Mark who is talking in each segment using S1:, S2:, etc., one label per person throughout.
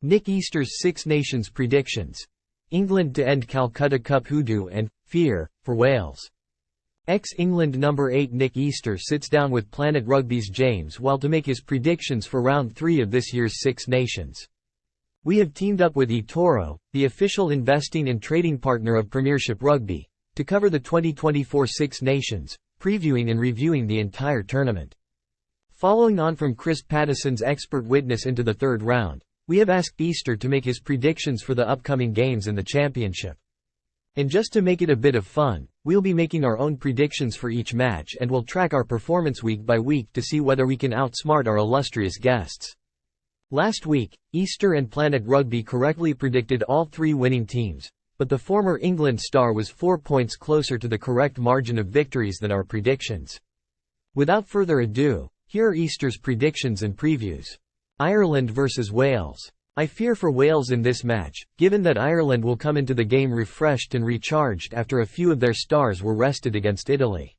S1: Nick Easter's Six Nations predictions. England to end Calcutta Cup hoodoo and fear for Wales. Ex-England number 8 Nick Easter sits down with Planet Rugby's James Wall to make his predictions for round 3 of this year's Six Nations. We have teamed up with eToro, the official investing and trading partner of Premiership Rugby, to cover the 2024 Six Nations, previewing and reviewing the entire tournament. Following on from Chris Pattison's expert witness into the third round, we have asked Easter to make his predictions for the upcoming games in the championship. And just to make it a bit of fun, we'll be making our own predictions for each match and we'll track our performance week by week to see whether we can outsmart our illustrious guests. Last week, Easter and Planet Rugby correctly predicted all 3 winning teams, but the former England star was 4 points closer to the correct margin of victories than our predictions. Without further ado, here are Easter's predictions and previews. Ireland vs Wales. I fear for Wales in this match, given that Ireland will come into the game refreshed and recharged after a few of their stars were rested against Italy.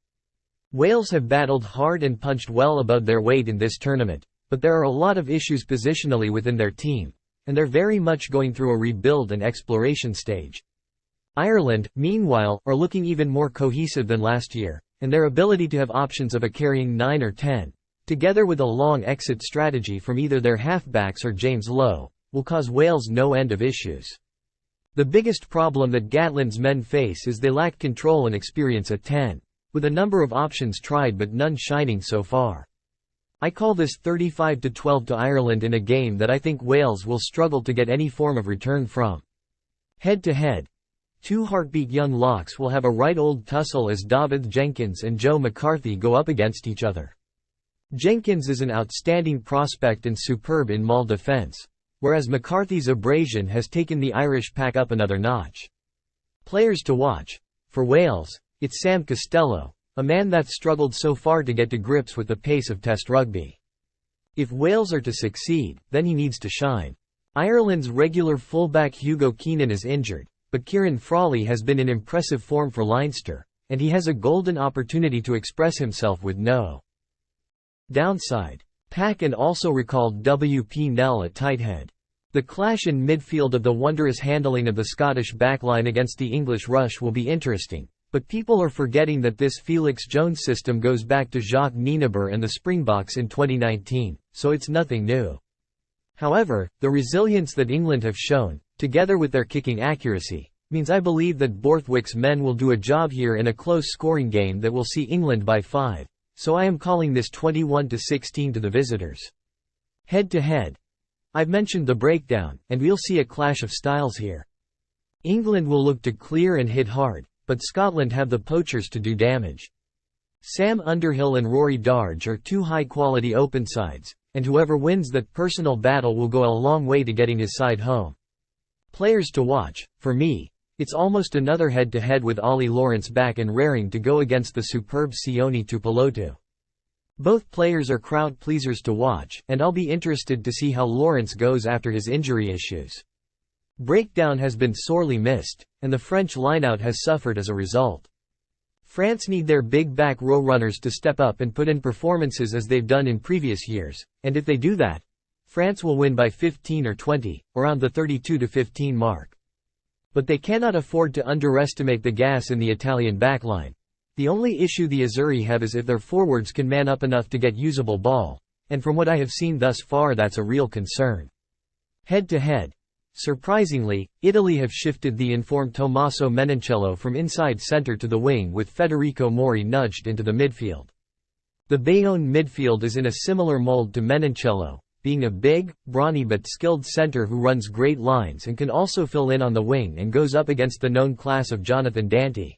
S1: Wales have battled hard and punched well above their weight in this tournament, but there are a lot of issues positionally within their team, and they're very much going through a rebuild and exploration stage. Ireland, meanwhile, are looking even more cohesive than last year, and their ability to have options of a carrying 9 or 10, together with a long exit strategy from either their halfbacks or James Lowe, will cause Wales no end of issues. The biggest problem that Gatland's men face is they lack control and experience at 10, with a number of options tried but none shining so far. I call this 35-12 to Ireland in a game that I think Wales will struggle to get any form of return from. Head-to-head, 2 heartbeat young locks will have a right old tussle as David Jenkins and Joe McCarthy go up against each other. Jenkins is an outstanding prospect and superb in maul defense, whereas McCarthy's abrasion has taken the Irish pack up another notch. Players to watch. For Wales, it's Sam Costello, a man that's struggled so far to get to grips with the pace of Test rugby. If Wales are to succeed, then he needs to shine. Ireland's regular fullback Hugo Keenan is injured, but Kieran Frawley has been in impressive form for Leinster, and he has a golden opportunity to express himself with no downside. Pack and also recalled W.P. Nell at tight head. The clash in midfield of the wondrous handling of the Scottish backline against the English rush will be interesting, but people are forgetting that this Felix Jones system goes back to Jacques Nienaber and the Springboks in 2019, so it's nothing new. However, the resilience that England have shown, together with their kicking accuracy, means I believe that Borthwick's men will do a job here in a close scoring game that will see England by 5. So I am calling this 21-16 to the visitors. Head-to-head. I've mentioned the breakdown, and we'll see a clash of styles here. England will look to clear and hit hard, but Scotland have the poachers to do damage. Sam Underhill and Rory Darge are 2 high-quality open sides, and whoever wins that personal battle will go a long way to getting his side home. Players to watch. For me, it's almost another head-to-head with Ollie Lawrence back and raring to go against the superb Sione Tuipulotu. Both players are crowd pleasers to watch, and I'll be interested to see how Lawrence goes after his injury issues. Breakdown has been sorely missed, and the French lineout has suffered as a result. France need their big back row runners to step up and put in performances as they've done in previous years, and if they do that, France will win by 15 or 20, around the 32-15 mark. But they cannot afford to underestimate the gas in the Italian backline. The only issue the Azzurri have is if their forwards can man up enough to get usable ball, and from what I have seen thus far that's a real concern. Head-to-head. Surprisingly, Italy have shifted the informed Tommaso Menoncello from inside centre to the wing with Federico Mori nudged into the midfield. The Bayonne midfield is in a similar mould to Menoncello, being a big, brawny but skilled centre who runs great lines and can also fill in on the wing and goes up against the known class of Jonathan Danty.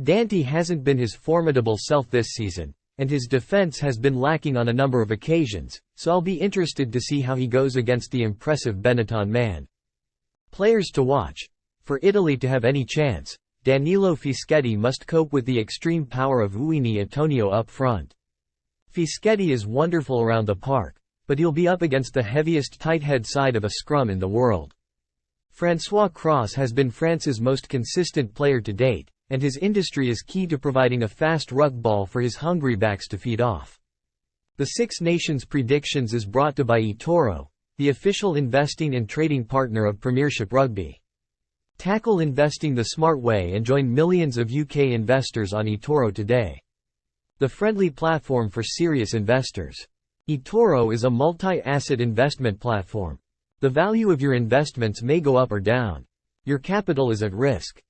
S1: Danty hasn't been his formidable self this season, and his defence has been lacking on a number of occasions, so I'll be interested to see how he goes against the impressive Benetton man. Players to watch. For Italy to have any chance, Danilo Fischetti must cope with the extreme power of Uini Antonio up front. Fischetti is wonderful around the park, but he'll be up against the heaviest tight-head side of a scrum in the world. François Cross has been France's most consistent player to date, and his industry is key to providing a fast ruck ball for his hungry backs to feed off. The Six Nations predictions is brought to by eToro, the official investing and trading partner of Premiership Rugby. Tackle investing the smart way and join millions of UK investors on eToro today. The friendly platform for serious investors. eToro is a multi-asset investment platform. The value of your investments may go up or down. Your capital is at risk.